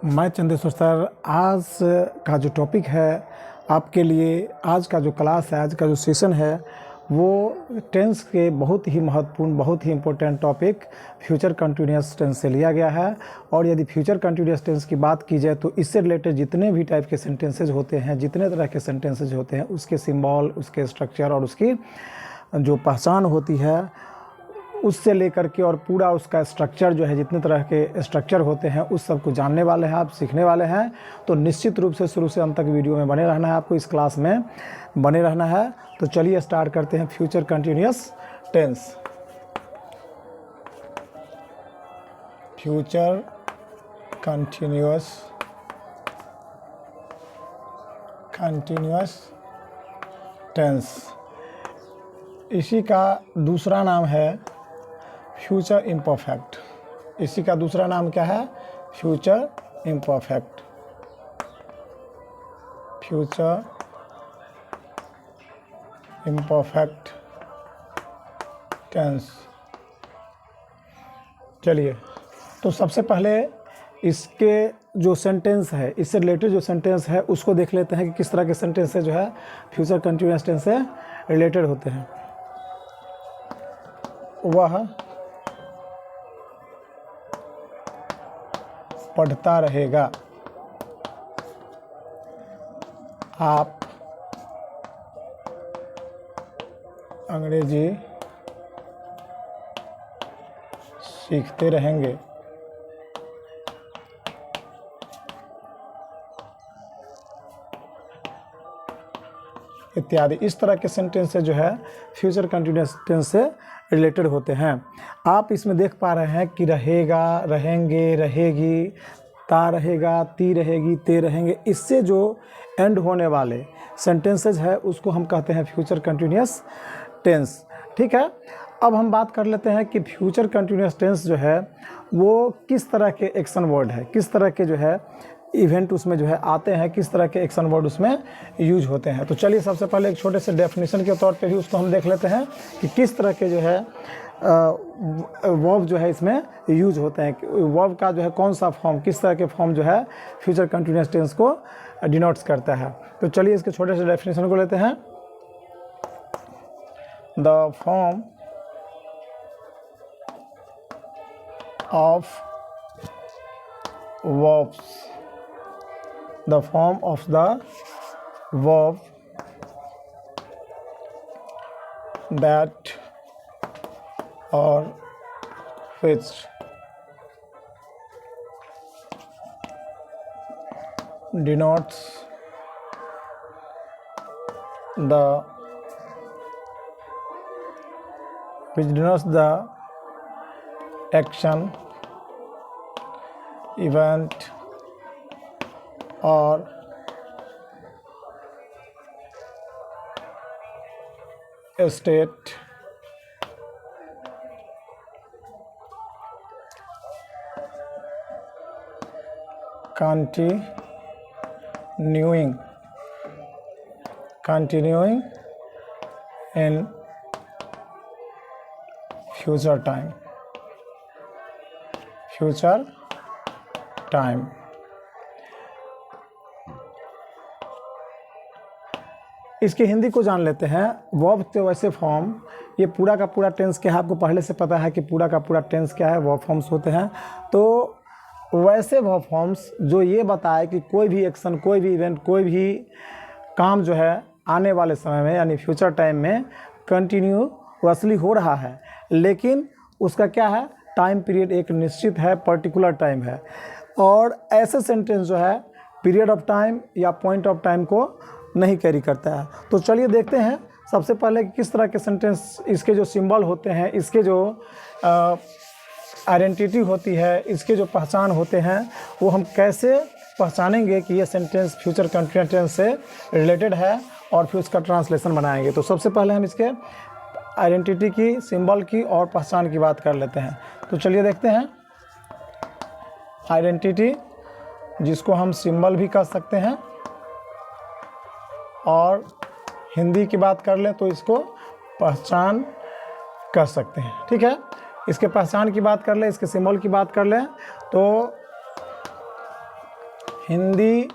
मैं चंदेश्वर सर, आज का जो टॉपिक है आपके लिए, आज का जो क्लास है, आज का जो सेशन है वो टेंस के बहुत ही महत्वपूर्ण, बहुत ही important topic future continuous tense से लिया गया है। और यदि फ्यूचर कंटिन्यूअस टेंस की बात की जाए तो इससे रिलेटेड जितने भी टाइप के सेंटेंसेज होते हैं, जितने तरह के सेंटेंसेज होते हैं, उसके सिंबल, उसके स्ट्रक्चर और उसकी जो पहचान होती है उससे लेकर के और पूरा उसका स्ट्रक्चर जो है, जितने तरह के स्ट्रक्चर होते हैं उस सब को जानने वाले हैं, आप सीखने वाले हैं। तो निश्चित रूप से शुरू से अंत तक वीडियो में बने रहना है, आपको इस क्लास में बने रहना है। तो चलिए स्टार्ट करते हैं future continuous tense. Future continuous tense, इसी का दूसरा नाम है फ्यूचर इम्परफेक्ट। इसी का दूसरा नाम क्या है? Future imperfect. Future imperfect tense. चलिए, तो सबसे पहले इसके जो सेंटेंस है, इससे रिलेटेड जो सेंटेंस है उसको देख लेते हैं कि किस तरह के सेंटेंस से जो है फ्यूचर कंटिन्यूअस टेंस से रिलेटेड होते हैं। वह पढ़ता रहेगा। आप अंग्रेजी सीखते रहेंगे। इत्यादि इस तरह के सेंटेंस से जो है फ्यूचर कंटिन्यूअस टेंस से रिलेटेड होते हैं। आप इसमें देख पा रहे हैं कि रहेगा, रहेंगे, रहेगी, ता रहेगा, ती रहेगी, ते रहेंगे, इससे जो एंड होने वाले सेंटेंसेज है उसको हम कहते हैं फ्यूचर कंटिन्यूअस टेंस। ठीक है, अब हम बात कर लेते हैं कि फ्यूचर कंटिन्यूअस टेंस जो है वो किस तरह के एक्शन वर्ड है, किस तरह के जो है इवेंट उसमें जो है आते हैं, किस तरह के एक्शन वर्ड उसमें यूज होते हैं। तो चलिए सबसे पहले एक छोटे से डेफिनेशन के तौर पे भी उसको हम देख लेते हैं कि किस तरह के जो है वर्ब जो है इसमें यूज होते हैं, वर्ब का जो है कौन सा फॉर्म, किस तरह के फॉर्म जो है फ्यूचर कंटिन्यूअस टेंस को डिनोट्स करता है। तो चलिए इसके छोटे से डेफिनेशन को लेते हैं। The form of verbs, the form of the verb that or which denotes the action, event or state continuing in future time। इसकी हिंदी को जान लेते हैं। वर्ब के वैसे फॉर्म, ये पूरा का पूरा टेंस क्या है आपको पहले से पता है कि पूरा का पूरा टेंस क्या है, वर्ब फॉर्म्स होते हैं। तो वैसे वर्ब फॉर्म्स जो ये बताए कि कोई भी एक्शन, कोई भी इवेंट, कोई भी काम जो है आने वाले समय में यानी फ्यूचर टाइम में कंटिन्यूअसली हो रहा है, लेकिन उसका क्या है, टाइम पीरियड एक निश्चित है, पर्टिकुलर टाइम है। और ऐसे सेंटेंस जो है पीरियड ऑफ टाइम या पॉइंट ऑफ टाइम को नहीं कैरी करता है। तो चलिए देखते हैं सबसे पहले किस तरह के सेंटेंस, इसके जो सिंबल होते हैं, इसके जो आइडेंटिटी होती है, इसके जो पहचान होते हैं, वो हम कैसे पहचानेंगे कि ये सेंटेंस फ्यूचर कंटिन्यूअस टेंस से रिलेटेड है और फिर उसका ट्रांसलेशन बनाएंगे। तो सबसे पहले हम इसके आइडेंटिटी की, सिंबल की और पहचान की बात कर लेते हैं। तो चलिए देखते हैं। आइडेंटिटी, जिसको हम सिंबल भी कह सकते हैं, और हिंदी की बात कर लें तो इसको पहचान कह सकते हैं। ठीक है, इसके पहचान की बात कर लें, इसके सिंबल की बात कर लें तो हिंदी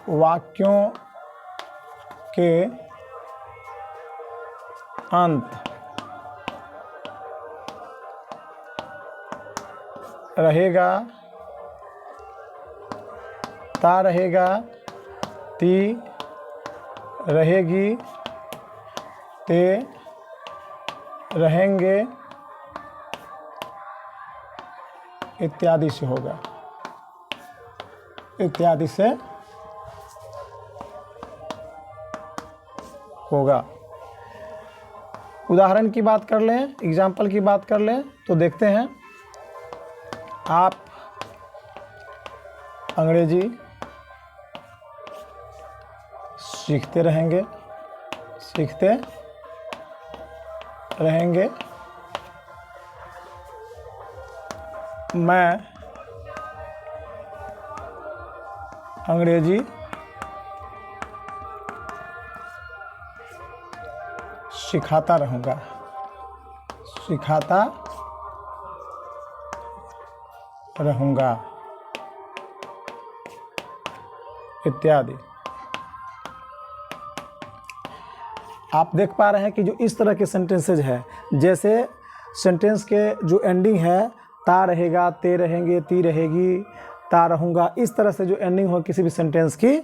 वाक्यों के अंत रहेगा, ता रहेगा, ती रहेगी, ते रहेंगे इत्यादि से होगा, इत्यादि से होगा। उदाहरण की बात कर लें, एग्जाम्पल की बात कर लें तो देखते हैं। आप अंग्रेजी सीखते रहेंगे, सीखते रहेंगे। मैं अंग्रेजी सिखाता रहूँगा, सिखाता रहूँगा इत्यादि। आप देख पा रहे हैं कि जो इस तरह के सेंटेंसेज है, जैसे सेंटेंस के जो एंडिंग है ता रहेगा, ते रहेंगे, ती रहेगी, ता रहूँगा, इस तरह से जो एंडिंग हो किसी भी सेंटेंस की,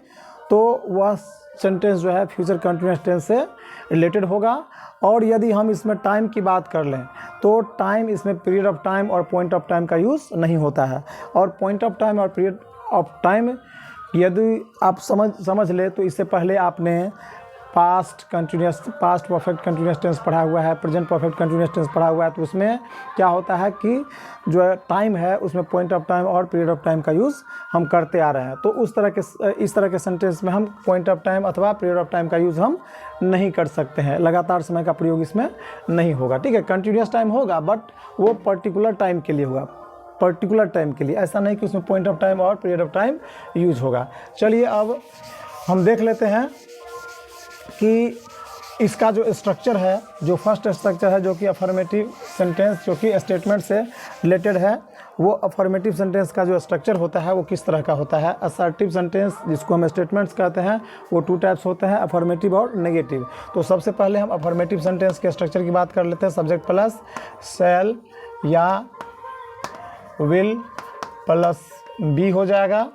तो वह सेंटेंस जो है फ्यूचर कंटिन्यूअस टेंस से रिलेटेड होगा। और यदि हम इसमें टाइम की बात कर लें तो टाइम इसमें पीरियड ऑफ टाइम और पॉइंट ऑफ टाइम का यूज़ नहीं होता है। और पॉइंट ऑफ टाइम और पीरियड ऑफ टाइम यदि आप समझ ले तो इससे पहले आपने पास्ट परफेक्ट कंटिन्यूअस टेंस पढ़ा हुआ है, प्रेजेंट परफेक्ट कंटिन्यूअस टेंस पढ़ा हुआ है। तो उसमें क्या होता है कि जो है टाइम है उसमें पॉइंट ऑफ टाइम और पीरियड ऑफ टाइम का यूज़ हम करते आ रहे हैं। तो इस तरह के सेंटेंस में हम पॉइंट ऑफ टाइम अथवा पीरियड ऑफ टाइम का यूज़ हम नहीं कर सकते हैं, लगातार समय का प्रयोग इसमें नहीं होगा। ठीक है, कंटिन्यूअस टाइम होगा बट वो पर्टिकुलर टाइम के लिए होगा, पर्टिकुलर टाइम के लिए, ऐसा नहीं कि उसमें पॉइंट ऑफ टाइम और पीरियड ऑफ टाइम यूज़ होगा। चलिए अब हम देख लेते हैं कि इसका जो स्ट्रक्चर है, जो फर्स्ट स्ट्रक्चर है जो कि अफर्मेटिव सेंटेंस जो कि स्टेटमेंट से रिलेटेड है, वो अफर्मेटिव सेंटेंस का जो स्ट्रक्चर होता है वो किस तरह का होता है। असर्टिव सेंटेंस जिसको हम स्टेटमेंट्स कहते हैं वो 2 टाइप्स होते हैं, अफर्मेटिव और नेगेटिव। तो सबसे पहले हम अफर्मेटिव सेंटेंस के स्ट्रक्चर की बात कर लेते हैं। सब्जेक्ट प्लस शैल या विल प्लस बी हो जाएगा,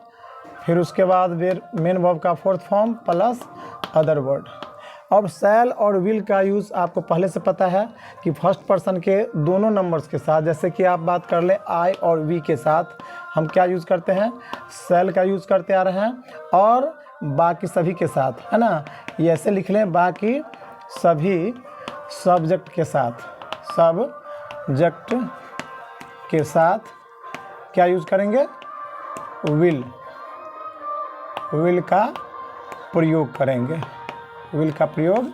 फिर उसके बाद फिर मेन वर्ब का fourth form plus other word. अब शैल और विल का यूज़ आपको पहले से पता है कि फर्स्ट पर्सन के दोनों नंबर्स के साथ, जैसे कि आप बात कर ले आई और वी के साथ हम क्या यूज़ करते हैं, शैल का यूज़ करते आ रहे हैं। और बाकी सभी के साथ, है ना, ये ऐसे लिख लें, बाकी सभी सब्जेक्ट के साथ, सब्जेक्ट के साथ क्या यूज़ करेंगे, विल का प्रयोग करेंगे, विल का प्रयोग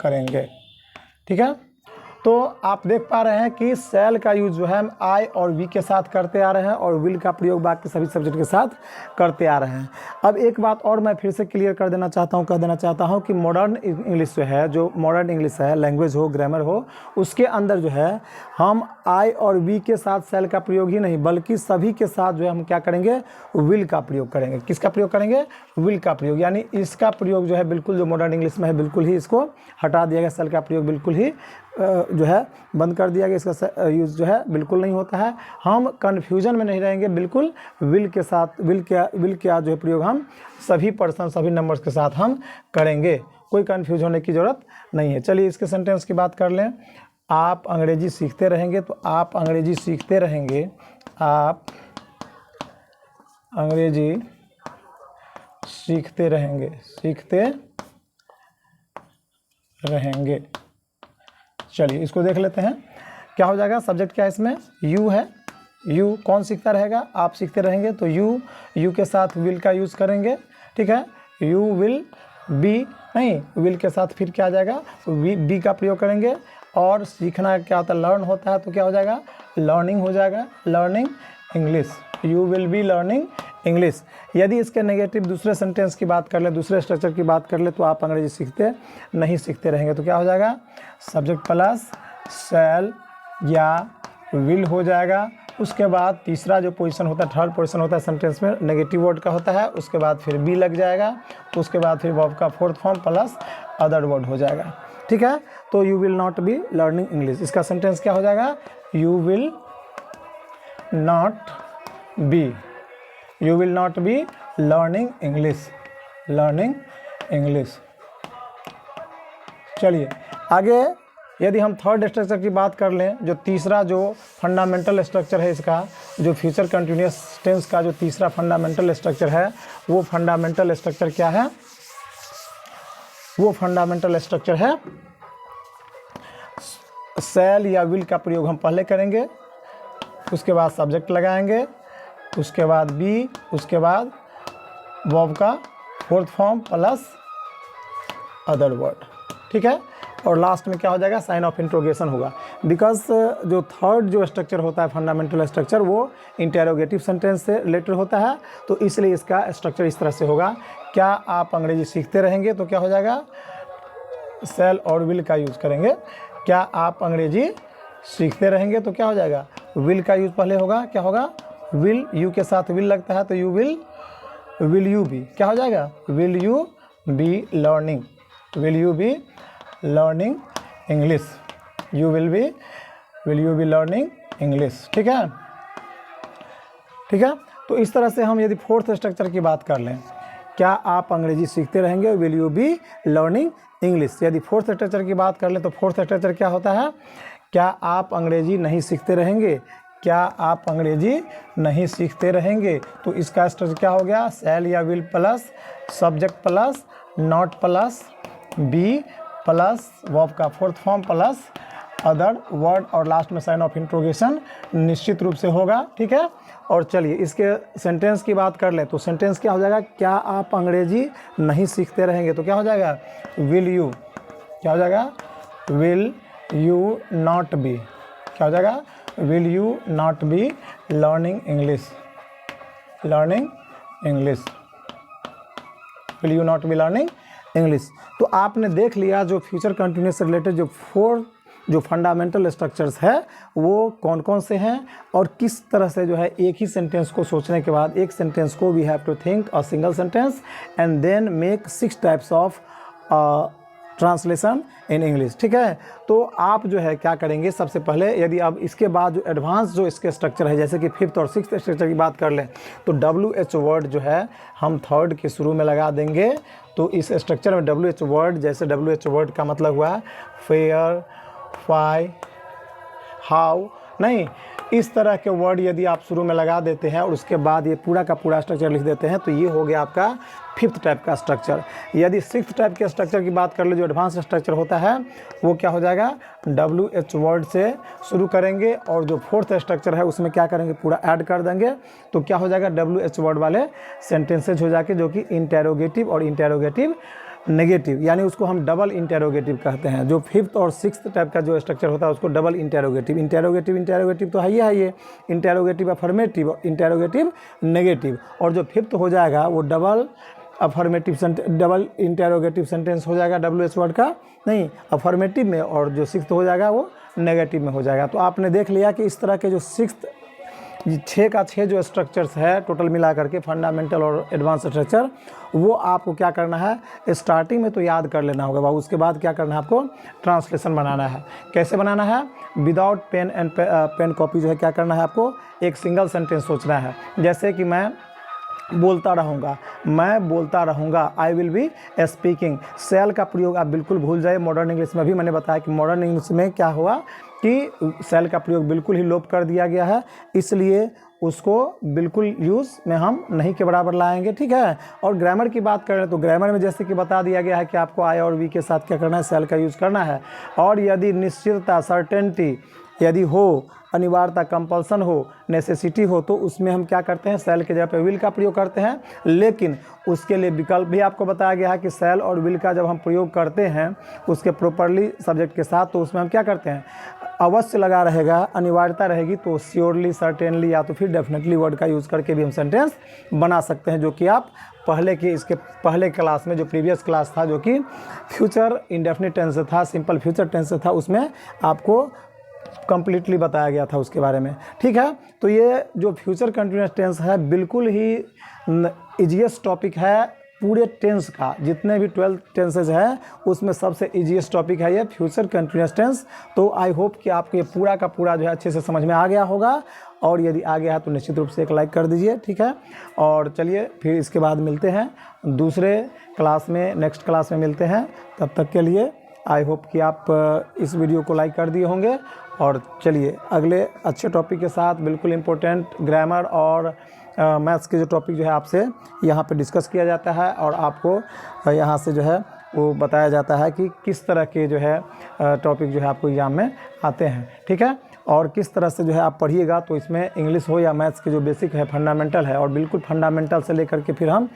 करेंगे। ठीक है, तो आप देख पा रहे हैं कि शैल का यूज जो है हम आई और वी के साथ करते आ रहे हैं और विल का प्रयोग बाकी सभी सब्जेक्ट के साथ करते आ रहे हैं। अब एक बात और मैं फिर से क्लियर कर देना चाहता हूं कि मॉडर्न इंग्लिश जो है, जो मॉडर्न इंग्लिश है, लैंग्वेज हो, ग्रामर हो, उसके अंदर जो है हम आई और वी के साथ शैल का प्रयोग ही नहीं बल्कि सभी के साथ जो है हम क्या करेंगे, विल का प्रयोग करेंगे। किसका प्रयोग करेंगे, विल का प्रयोग। यानी इसका प्रयोग जो है बिल्कुल, जो मॉडर्न इंग्लिश में है बिल्कुल ही इसको हटा दिया गया, शैल का प्रयोग बिल्कुल ही जो है बंद कर दिया गया, इसका यूज़ जो है बिल्कुल नहीं होता है। हम कन्फ्यूजन में नहीं रहेंगे, बिल्कुल विल के साथ, विल का जो है प्रयोग हम सभी पर्सन, सभी नंबर्स के साथ हम करेंगे, कोई कन्फ्यूज होने की ज़रूरत नहीं है। चलिए इसके सेंटेंस की बात कर लें। आप अंग्रेजी सीखते रहेंगे, तो आप अंग्रेजी सीखते रहेंगे, आप अंग्रेजी सीखते रहेंगे, सीखते रहेंगे। चलिए इसको देख लेते हैं, क्या हो जाएगा। सब्जेक्ट क्या है इसमें, यू है, यू कौन सीखता रहेगा, आप सीखते रहेंगे, तो यू के साथ विल का यूज़ करेंगे। ठीक है, यू विल बी, नहीं, विल के साथ फिर क्या आ जाएगा, बी का प्रयोग करेंगे। और सीखना क्या होता है, लर्न होता है, तो क्या हो जाएगा, लर्निंग हो जाएगा, learning English, you will be learning English. यदि इसके नेगेटिव दूसरे सेंटेंस की बात कर ले, दूसरे स्ट्रक्चर की बात कर ले, तो आप अंग्रेजी सीखते रहेंगे, तो क्या हो जाएगा, सब्जेक्ट प्लस शैल या विल हो जाएगा, उसके बाद तीसरा जो पोजीशन होता है, थर्ड पोजीशन होता है सेंटेंस में नेगेटिव वर्ड का होता है, उसके बाद फिर बी लग जाएगा, उसके बाद फिर वर्ब का fourth form plus other word हो जाएगा। ठीक है, तो you will not be learning English, इसका सेंटेंस क्या हो जाएगा, you will not be learning English. चलिए आगे, यदि हम थर्ड स्ट्रक्चर की बात कर लें, जो तीसरा जो फंडामेंटल स्ट्रक्चर है इसका, जो फ्यूचर कंटिन्यूअस टेंस का जो तीसरा फंडामेंटल स्ट्रक्चर है, वो फंडामेंटल स्ट्रक्चर क्या है, वो फंडामेंटल स्ट्रक्चर है शैल या विल का प्रयोग हम पहले करेंगे, उसके बाद सब्जेक्ट लगाएंगे, उसके बाद बी, उसके बाद वर्ब का fourth form plus other word. ठीक है, और लास्ट में क्या हो जाएगा, साइन ऑफ इंट्रोगेशन होगा। बिकॉज जो थर्ड जो स्ट्रक्चर होता है फंडामेंटल स्ट्रक्चर, वो इंटेरोगेटिव सेंटेंस से रिलेटेड होता है, तो इसलिए इसका स्ट्रक्चर इस तरह से होगा। क्या आप अंग्रेजी सीखते रहेंगे, तो क्या हो जाएगा, शैल और विल का यूज़ करेंगे। क्या आप अंग्रेजी सीखते रहेंगे, तो क्या हो जाएगा, विल का यूज़ पहले होगा, क्या होगा, विल, यू के साथ विल लगता है, तो यू विल यू बी, क्या हो जाएगा, will you be learning English, will you be learning English. ठीक है, तो इस तरह से हम यदि फोर्थ स्ट्रक्चर की बात कर लें, क्या आप अंग्रेजी सीखते रहेंगे, will you be learning English. यदि फोर्थ स्ट्रक्चर की बात कर लें, तो फोर्थ स्ट्रक्चर क्या होता है, क्या आप अंग्रेजी नहीं सीखते रहेंगे, क्या आप अंग्रेजी नहीं सीखते रहेंगे, तो इसका स्ट्रक्चर क्या हो गया, शैल या will plus subject plus not plus be plus verb का fourth form plus other word, और लास्ट में साइन ऑफ इंट्रोगेशन निश्चित रूप से होगा। ठीक है, और चलिए इसके सेंटेंस की बात कर लें, तो सेंटेंस क्या हो जाएगा, क्या आप अंग्रेजी नहीं सीखते रहेंगे, तो क्या हो जाएगा, विल यू, क्या हो जाएगा, विल यू नॉट बी, क्या हो जाएगा, will you not be learning English, will you not be learning English. तो आपने देख लिया जो फ्यूचर कंटिन्यूअस से रिलेटेड जो फोर जो फंडामेंटल स्ट्रक्चर्स है वो कौन कौन से हैं, और किस तरह से जो है एक ही सेंटेंस को सोचने के बाद, एक सेंटेंस को we have to think a single sentence and then make 6 types of translation in English. ठीक है, तो आप जो है क्या करेंगे, सबसे पहले यदि अब इसके बाद जो एडवांस जो इसके स्ट्रक्चर है, जैसे कि फिफ्थ और सिक्स्थ स्ट्रक्चर की बात कर लें, तो WH वर्ड जो है हम थर्ड के शुरू में लगा देंगे। तो इस स्ट्रक्चर में WH वर्ड, जैसे WH वर्ड का मतलब हुआ फेयर, वाई, हाउ, नहीं, इस तरह के वर्ड यदि आप शुरू में लगा देते हैं और उसके बाद ये पूरा का पूरा स्ट्रक्चर लिख देते हैं, तो ये हो गया आपका फिफ्थ टाइप का स्ट्रक्चर। यदि सिक्स्थ टाइप के स्ट्रक्चर की बात कर ले, जो एडवांस स्ट्रक्चर होता है, वो क्या हो जाएगा, WH वर्ड से शुरू करेंगे और जो फोर्थ स्ट्रक्चर है उसमें क्या करेंगे, पूरा ऐड कर देंगे, तो क्या हो जाएगा, WH वर्ड वाले सेंटेंसेज हो जाके, जो कि इंटेरोगेटिव और इंटेरोगेटिव नेगेटिव, यानी उसको हम डबल इंटेरोगेटिव कहते हैं। जो फिफ्थ और सिक्स्थ टाइप का जो स्ट्रक्चर होता है उसको डबल इंटेरोगेटिव तो है ये इंटेरोगेटिव अफर्मेटिव और इंटेरोगेटिव नेगेटिव, और जो फिफ्थ हो जाएगा वो डबल इंटेरोगेटिव सेंटेंस हो जाएगा WH वर्ड का, नहीं अफर्मेटिव में, और जो सिक्स्थ हो जाएगा वो नेगेटिव में हो जाएगा। तो आपने देख लिया कि इस तरह के जो सिक्स्थ 6 का 6 जो स्ट्रक्चर्स है टोटल मिला करके, फंडामेंटल और एडवांस स्ट्रक्चर, वो आपको क्या करना है, स्टार्टिंग में तो याद कर लेना होगा, उसके बाद क्या करना है, आपको ट्रांसलेशन बनाना है। कैसे बनाना है, विदाउट पेन कॉपी जो है क्या करना है, आपको एक सिंगल सेंटेंस सोचना है। जैसे कि मैं बोलता रहूँगा, आई विल बी स्पीकिंग। शैल का प्रयोग आप बिल्कुल भूल जाए। मॉडर्न इंग्लिश में भी मैंने बताया कि मॉडर्न इंग्लिश में क्या हुआ कि शैल का प्रयोग बिल्कुल ही लोप कर दिया गया है, इसलिए उसको बिल्कुल यूज़ में हम नहीं के बराबर लाएंगे। ठीक है, और ग्रामर की बात करें तो ग्रामर में जैसे कि बता दिया गया है कि आपको आई और वी के साथ क्या करना है, शैल का यूज़ करना है। और यदि निश्चितता, सर्टेनिटी यदि हो, अनिवार्यता, कंपल्सन हो, नेसेसिटी हो, तो उसमें हम क्या करते हैं, शैल के जगह पे विल का प्रयोग करते हैं। लेकिन उसके लिए विकल्प भी आपको बताया गया है कि शैल और विल का जब हम प्रयोग करते हैं उसके प्रॉपरली सब्जेक्ट के साथ, तो उसमें हम क्या करते हैं, अवश्य लगा रहेगा, अनिवार्यता रहेगी तो श्योरली, सर्टेनली या तो फिर डेफिनेटली वर्ड का यूज़ करके भी हम सेंटेंस बना सकते हैं, जो कि आप इसके पहले क्लास में, जो प्रीवियस क्लास था, जो कि फ्यूचर इंडेफिनिट टेंस था, सिंपल फ्यूचर टेंस था, उसमें आपको कम्प्लीटली बताया गया था उसके बारे में। ठीक है, तो ये जो फ्यूचर कंटिन्यूअस टेंस है बिल्कुल ही ईजीएस्ट टॉपिक है पूरे टेंस का। जितने भी 12 टेंसेज हैं उसमें सबसे ईजीएस्ट टॉपिक है ये फ्यूचर कंटिन्यूअस टेंस। तो आई होप कि आपको ये पूरा का पूरा जो है अच्छे से समझ में आ गया होगा, और यदि आ गया है तो निश्चित रूप से एक लाइक कर दीजिए। ठीक है, और चलिए फिर इसके बाद मिलते हैं दूसरे क्लास में, नेक्स्ट क्लास में मिलते हैं। तब तक के लिए आई होप कि आप इस वीडियो को लाइक कर दिए होंगे। और चलिए अगले अच्छे टॉपिक के साथ, बिल्कुल इम्पोर्टेंट ग्रामर और मैथ्स के जो टॉपिक जो है आपसे यहाँ पे डिस्कस किया जाता है, और आपको यहाँ से जो है वो बताया जाता है कि किस तरह के जो है टॉपिक जो है आपको एग्जाम में आते हैं। ठीक है, और किस तरह से जो है आप पढ़िएगा, तो इसमें इंग्लिश हो या मैथ्स के जो बेसिक है, फंडामेंटल है, और बिल्कुल फंडामेंटल से लेकर के फिर हम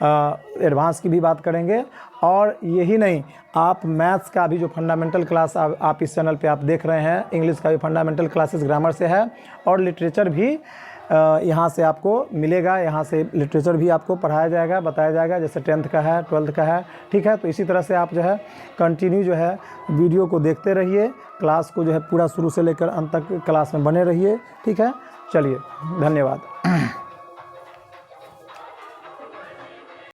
एडवांस की भी बात करेंगे। और यही नहीं, आप मैथ्स का भी जो फंडामेंटल क्लास आप इस चैनल पे आप देख रहे हैं, इंग्लिश का भी फंडामेंटल क्लासेस ग्रामर से है, और लिटरेचर भी यहाँ से आपको मिलेगा। यहाँ से लिटरेचर भी आपको पढ़ाया जाएगा, बताया जाएगा, जैसे 10th का है, 12th का है। ठीक है, तो इसी तरह से आप जो है कंटिन्यू जो है वीडियो को देखते रहिए, क्लास को जो है पूरा शुरू से लेकर अंत तक क्लास में बने रहिए। ठीक है, चलिए धन्यवाद।